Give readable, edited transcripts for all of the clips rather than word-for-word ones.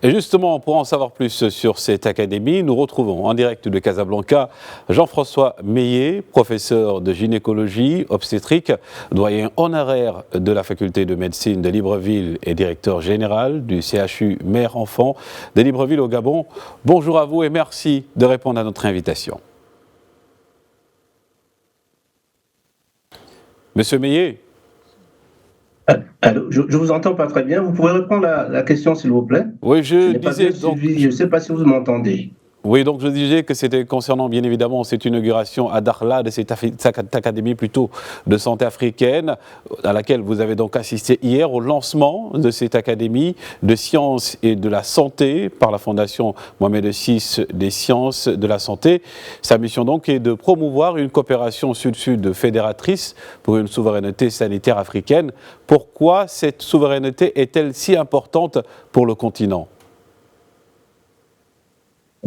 Et justement, pour en savoir plus sur cette académie, nous retrouvons en direct de Casablanca Jean-François Meillet, professeur de gynécologie obstétrique, doyen honoraire de la faculté de médecine de Libreville et directeur général du CHU Mère-Enfant de Libreville au Gabon. Bonjour à vous et merci de répondre à notre invitation. Monsieur Meillet. Allô, je ne vous entends pas très bien. Vous pouvez reprendre la question, s'il vous plaît? Oui, Je n'ai pas bien suivi. Je ne sais pas si vous m'entendez. Oui, donc je disais que c'était concernant bien évidemment cette inauguration à Dakhla de cette académie plutôt de santé africaine à laquelle vous avez donc assisté hier au lancement de cette académie de sciences et de la santé par la Fondation Mohamed VI des sciences de la santé. Sa mission donc est de promouvoir une coopération sud-sud fédératrice pour une souveraineté sanitaire africaine. Pourquoi cette souveraineté est-elle si importante pour le continent ?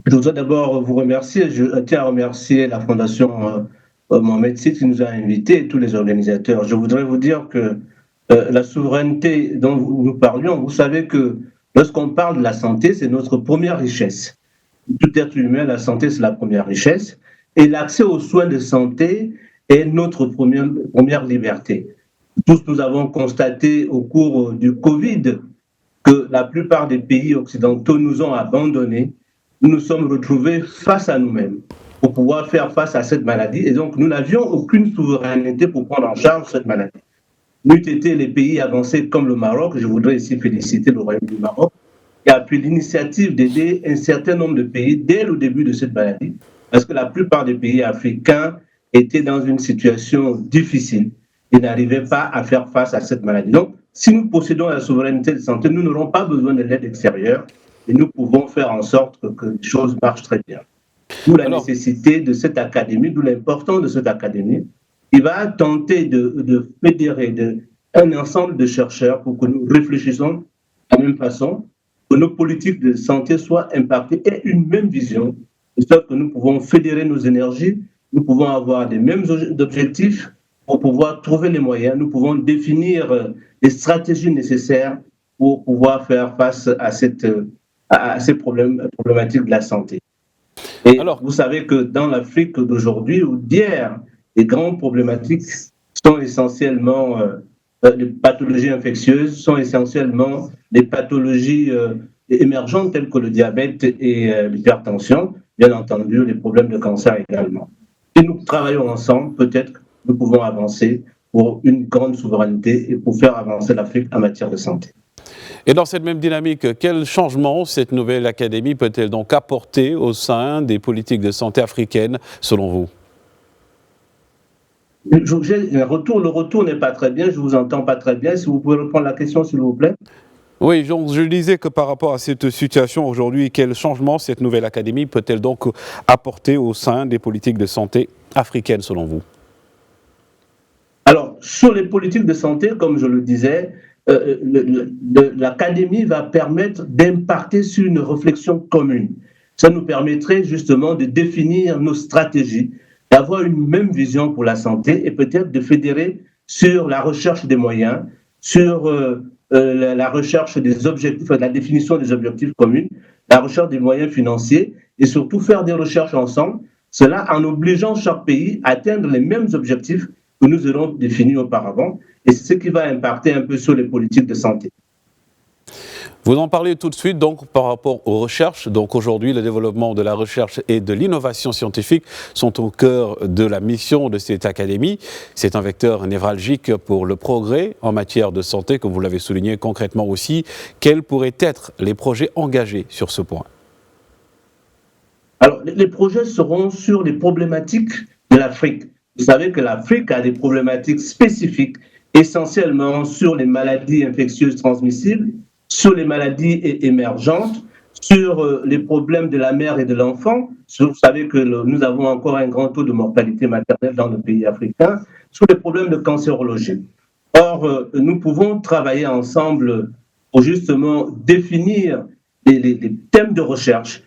Je voudrais d'abord vous remercier. Je tiens à remercier la Fondation Mohamed VI qui nous a invités et tous les organisateurs. Je voudrais vous dire que la souveraineté dont nous parlions, vous savez que lorsqu'on parle de la santé, c'est notre première richesse. Tout être humain, la santé, c'est la première richesse. Et l'accès aux soins de santé est notre première liberté. Tous nous avons constaté au cours du Covid que la plupart des pays occidentaux nous ont abandonnés. Nous nous sommes retrouvés face à nous-mêmes pour pouvoir faire face à cette maladie. Et donc, nous n'avions aucune souveraineté pour prendre en charge cette maladie. N'eût été les pays avancés comme le Maroc, je voudrais ici féliciter le Royaume du Maroc, qui a pris l'initiative d'aider un certain nombre de pays dès le début de cette maladie, parce que la plupart des pays africains étaient dans une situation difficile et n'arrivaient pas à faire face à cette maladie. Donc, si nous possédons la souveraineté de santé, nous n'aurons pas besoin de l'aide extérieure. Et nous pouvons faire en sorte que les choses marchent très bien. D'où la nécessité de cette académie, d'où l'importance de cette académie, qui va tenter de fédérer un ensemble de chercheurs pour que nous réfléchissions de la même façon, que nos politiques de santé soient impactées et une même vision, de sorte que nous pouvons fédérer nos énergies, nous pouvons avoir les mêmes objectifs pour pouvoir trouver les moyens, nous pouvons définir les stratégies nécessaires pour pouvoir faire face à ces problématiques de la santé. Et vous savez que dans l'Afrique d'aujourd'hui ou d'hier, les grandes problématiques sont essentiellement les pathologies infectieuses, sont essentiellement les pathologies émergentes telles que le diabète et l'hypertension, bien entendu les problèmes de cancer également. Si nous travaillons ensemble, peut-être que nous pouvons avancer pour une grande souveraineté et pour faire avancer l'Afrique en matière de santé. Et dans cette même dynamique, quel changement cette nouvelle académie peut-elle donc apporter au sein des politiques de santé africaines, selon vous? Le retour n'est pas très bien, je ne vous entends pas très bien. Si vous pouvez reprendre la question, s'il vous plaît. Oui, donc je disais que par rapport à cette situation aujourd'hui, quel changement cette nouvelle académie peut-elle donc apporter au sein des politiques de santé africaines, selon vous? Alors, sur les politiques de santé, comme je le disais, l'académie va permettre d'impacter sur une réflexion commune. Ça nous permettrait justement de définir nos stratégies, d'avoir une même vision pour la santé et peut-être de fédérer sur la recherche des moyens, sur la recherche des objectifs, la définition des objectifs communs, la recherche des moyens financiers et surtout faire des recherches ensemble, cela en obligeant chaque pays à atteindre les mêmes objectifs que nous aurons définis auparavant. Et c'est ce qui va impacter un peu sur les politiques de santé. Vous en parlez tout de suite donc par rapport aux recherches. Donc aujourd'hui, le développement de la recherche et de l'innovation scientifique sont au cœur de la mission de cette académie. C'est un vecteur névralgique pour le progrès en matière de santé, comme vous l'avez souligné concrètement aussi. Quels pourraient être les projets engagés sur ce point? Alors, les projets seront sur les problématiques de l'Afrique. Vous savez que l'Afrique a des problématiques spécifiques, essentiellement sur les maladies infectieuses transmissibles, sur les maladies émergentes, sur les problèmes de la mère et de l'enfant. Vous savez que nous avons encore un grand taux de mortalité maternelle dans le pays africain, sur les problèmes de cancérologie. Or, nous pouvons travailler ensemble pour justement définir les thèmes de recherche,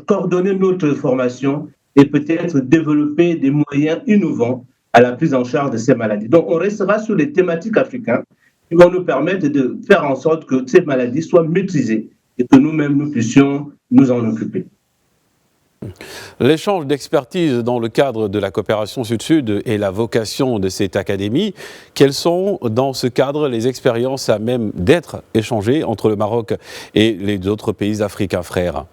coordonner notre formation et peut-être développer des moyens innovants à la prise en charge de ces maladies. Donc, on restera sur les thématiques africaines qui vont nous permettre de faire en sorte que ces maladies soient maîtrisées et que nous-mêmes nous puissions nous en occuper. L'échange d'expertise dans le cadre de la coopération Sud-Sud est la vocation de cette académie. Quelles sont, dans ce cadre, les expériences à même d'être échangées entre le Maroc et les autres pays africains frères?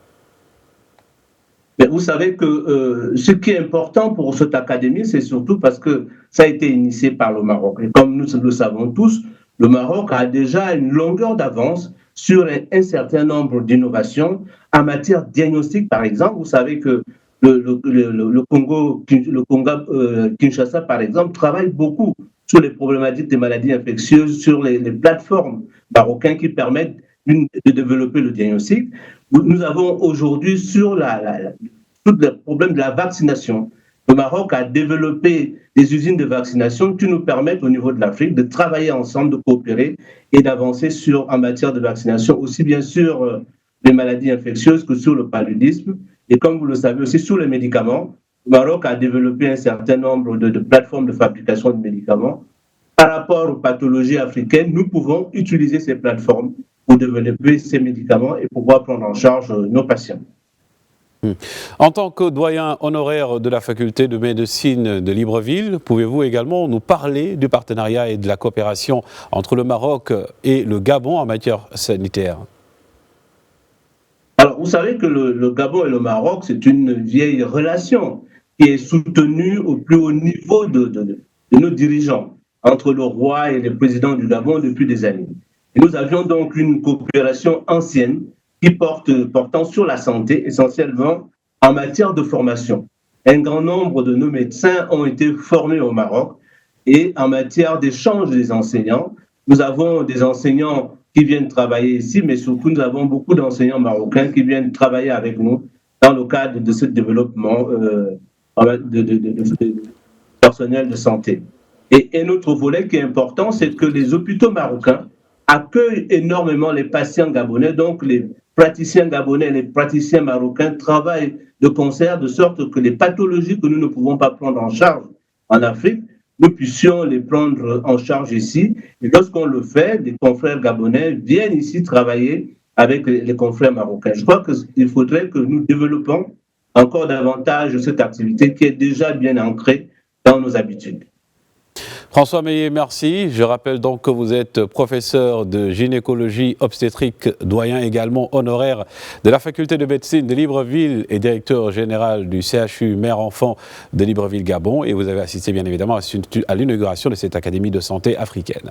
Mais vous savez que ce qui est important pour cette académie, c'est surtout parce que ça a été initié par le Maroc. Et comme nous le savons tous, le Maroc a déjà une longueur d'avance sur un certain nombre d'innovations en matière diagnostique, par exemple. Vous savez que le Kinshasa, par exemple, travaille beaucoup sur les problématiques des maladies infectieuses, sur les plateformes marocaines qui permettent de développer le diagnostic. Nous avons aujourd'hui sur tout le problème de la vaccination. Le Maroc a développé des usines de vaccination qui nous permettent au niveau de l'Afrique de travailler ensemble, de coopérer et d'avancer en matière de vaccination, aussi bien sur les maladies infectieuses que sur le paludisme. Et comme vous le savez aussi, sur les médicaments, le Maroc a développé un certain nombre de plateformes de fabrication de médicaments. Par rapport aux pathologies africaines, nous pouvons utiliser ces plateformes pour développer ces médicaments et pouvoir prendre en charge nos patients. En tant que doyen honoraire de la faculté de médecine de Libreville, pouvez-vous également nous parler du partenariat et de la coopération entre le Maroc et le Gabon en matière sanitaire? Alors, vous savez que le Gabon et le Maroc, c'est une vieille relation qui est soutenue au plus haut niveau de nos dirigeants, entre le roi et le président du Gabon depuis des années. Et nous avions donc une coopération ancienne portant sur la santé, essentiellement en matière de formation. Un grand nombre de nos médecins ont été formés au Maroc et en matière d'échange des enseignants, nous avons des enseignants qui viennent travailler ici, mais surtout nous avons beaucoup d'enseignants marocains qui viennent travailler avec nous dans le cadre de ce développement de personnel de santé. Et un autre volet qui est important, c'est que les hôpitaux marocains accueillent énormément les patients gabonais, donc les praticiens gabonais et les praticiens marocains travaillent de concert de sorte que les pathologies que nous ne pouvons pas prendre en charge en Afrique, nous puissions les prendre en charge ici. Et lorsqu'on le fait, les confrères gabonais viennent ici travailler avec les confrères marocains. Je crois qu'il faudrait que nous développions encore davantage cette activité qui est déjà bien ancrée dans nos habitudes. François Meillet, merci. Je rappelle donc que vous êtes professeur de gynécologie obstétrique, doyen également honoraire de la faculté de médecine de Libreville et directeur général du CHU Mère-Enfant de Libreville-Gabon. Et vous avez assisté bien évidemment à l'inauguration de cette académie de santé africaine.